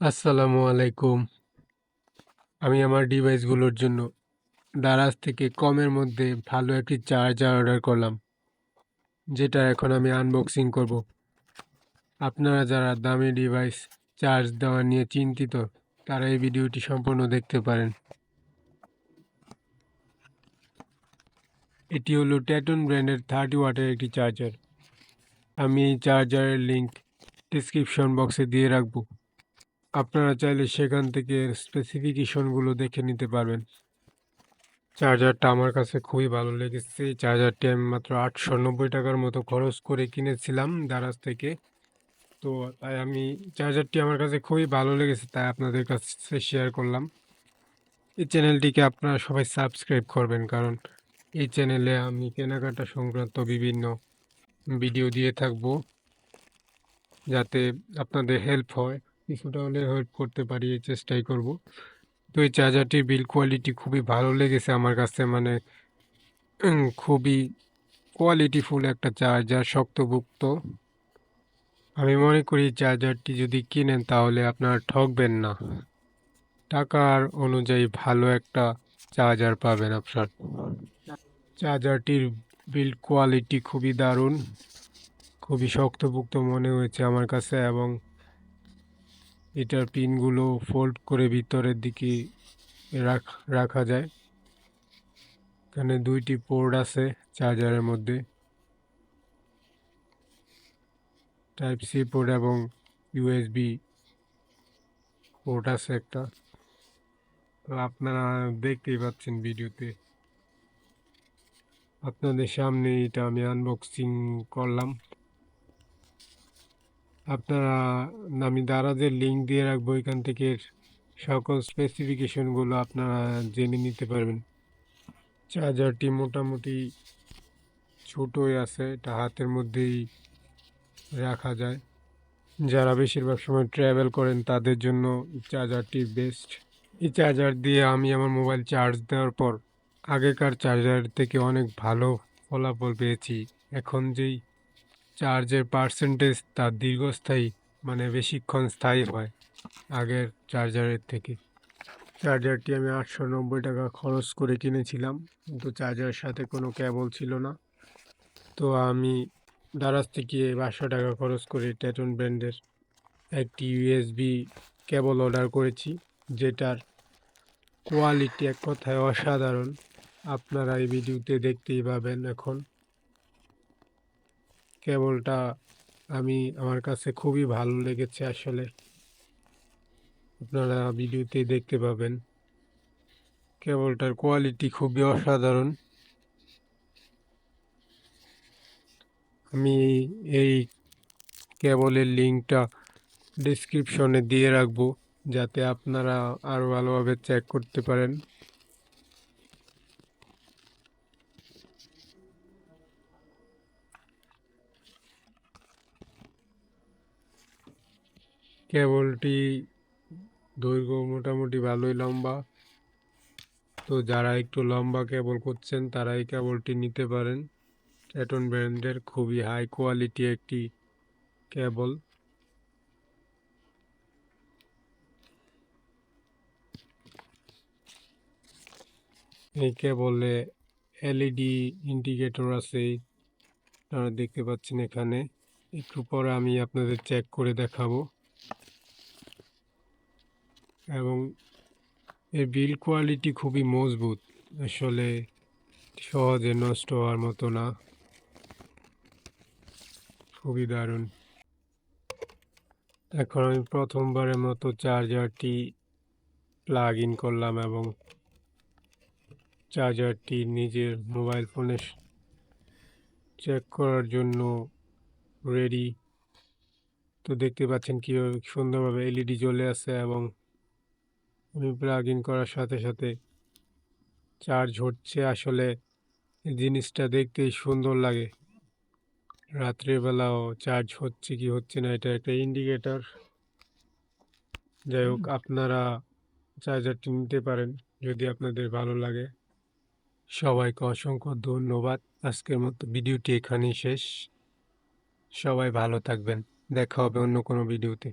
আসসালামু আলাইকুম। আমি আমার ডিভাইসগুলোর জন্য দারাজ থেকে কমের মধ্যে ভালো একটি চার্জার অর্ডার করলাম, যেটা এখন আমি আনবক্সিং করব। আপনারা যারা দামি ডিভাইস চার্জ দেওয়া নিয়ে চিন্তিত, তারা এই ভিডিওটি সম্পূর্ণ দেখতে পারেন। এটি হলো ট্যাটন ব্র্যান্ডের 30 ওয়াটের একটি চার্জার। আমি এই চার্জারের লিংক ডিসক্রিপশন বক্সে দিয়ে রাখব। আপনারা চাইলে সেখান থেকে স্পেসিফিকেশনগুলো দেখে নিতে পারবেন। চার্জারটা আমার কাছে খুবই ভালো লেগেছে। এই চার্জারটি আমি মাত্র ৮৯০ টাকার মতো খরচ করে কিনেছিলাম দারাজ থেকে। তো তাই আমি চার্জারটি আমার কাছে খুবই ভালো লেগেছে, তাই আপনাদের কাছে শেয়ার করলাম। এই চ্যানেলটিকে আপনারা সবাই সাবস্ক্রাইব করবেন, কারণ এই চ্যানেলে আমি কেনাকাটা সংক্রান্ত বিভিন্ন ভিডিও দিয়ে থাকবো, যাতে আপনাদের হেল্প হয়। কিছুটা হলে হেল্প করতে পারি, এই চেষ্টাই করব। তো এই চার্জারটির বিল্ড কোয়ালিটি খুবই ভালো লেগেছে আমার কাছে, মানে খুবই কোয়ালিটিফুল একটা চার্জার, শক্তপোক্ত। আমি মনে করি চার্জারটি যদি কিনেন তাহলে আপনারা ঠকবেন না, টাকার অনুযায়ী ভালো একটা চার্জার পাবেন আপনার। চার্জারটির বিল্ড কোয়ালিটি খুবই দারুণ, খুবই শক্তপোক্ত মনে হয়েছে আমার কাছে, এবং এটার পিনগুলো ফোল্ড করে ভিতরের দিকে রাখা যায়। এখানে দুইটি পোর্ট আছে চার্জারের মধ্যে, টাইপ সি পোর্ট এবং ইউএসবি পোর্ট আছে একটা। তো আপনারা দেখতেই পাচ্ছেন ভিডিওতে, আপনাদের সামনে এটা আমি আনবক্সিং করলাম। আপনারা আমি দারাজের লিঙ্ক দিয়ে রাখবো, এখান থেকে সকল স্পেসিফিকেশনগুলো আপনারা জেনে নিতে পারবেন। চার্জারটি মোটামুটি ছোটোই আছে, এটা হাতের মধ্যেই রাখা যায়। যারা বেশিরভাগ সময় ট্রাভেল করেন তাদের জন্য চার্জারটি বেস্ট। এই চার্জার দিয়ে আমি আমার মোবাইল চার্জ দেওয়ার পর আগেকার চার্জার থেকে অনেক ভালো ফলাফল পেয়েছি। এখন যেই চার্জের পার্সেন্টেজ তা দীর্ঘস্থায়ী, মানে বেশিক্ষণ স্থায়ী হয় আগের চার্জারের থেকে। চার্জারটি আমি ৮৯০ টাকা খরচ করে কিনেছিলাম, কিন্তু চার্জারের সাথে কোনো কেবল ছিল না। তো আমি দারাজ থেকে ৫০০ টাকা খরচ করে ট্যাটন ব্র্যান্ডের একটি ইউএসবি কেবল অর্ডার করেছি, যেটার কোয়ালিটি এক কথায় অসাধারণ। আপনারা এই ভিডিওতে দেখতেই পাবেন। এখন কেবলটা আমার কাছে খুবই ভালো লেগেছে আসলে, আপনারা ভিডিওতে দেখতে পাবেন। কেবলটার কোয়ালিটি খুবই অসাধারণ। আমি এই কেবলের লিঙ্কটা ডিসক্রিপশনে দিয়ে রাখবো, যাতে আপনারা আরও ভালোভাবে চেক করতে পারেন। কেবলটি দৈর্ঘ্য মোটামুটি ভালোই লম্বা, তো যারা একটু লম্বা কেবল করছেন তারা এই কেবলটি নিতে পারেন। ট্যাটন ব্র্যান্ডের খুবই হাই কোয়ালিটি একটি কেবল। এই কেবলে এলইডি ইন্ডিকেটর আছে, আপনারা দেখতে পাচ্ছেন এখানে। একটু পরে আমি আপনাদের চেক করে দেখাবো। এবং এর বিল্ড কোয়ালিটি খুবই মজবুত, আসলে সহজে নষ্ট হওয়ার মতো না, খুবই দারুণ। এখন আমি প্রথমবারের মতো চার্জারটি প্লাগ ইন করলাম এবং চার্জারটি নিজের মোবাইল ফোনে চেক করার জন্য রেডি। তো দেখতে পাচ্ছেন কীভাবে সুন্দরভাবে এলইডি জ্বলে আছে, এবং আমি প্লাগ ইন করার সাথে সাথে চার্জ হচ্ছে। আসলে এই জিনিসটা দেখতেই সুন্দর লাগে, রাত্রিবেলাও চার্জ হচ্ছে কি হচ্ছে না এটা একটা ইন্ডিকেটর। যাই হোক, আপনারা চার্জারটি নিতে পারেন যদি আপনাদের ভালো লাগে। সবাইকে অসংখ্য ধন্যবাদ। আজকের মতো ভিডিওটি এখানেই শেষ। সবাই ভালো থাকবেন, দেখা হবে অন্য কোনো ভিডিওতে।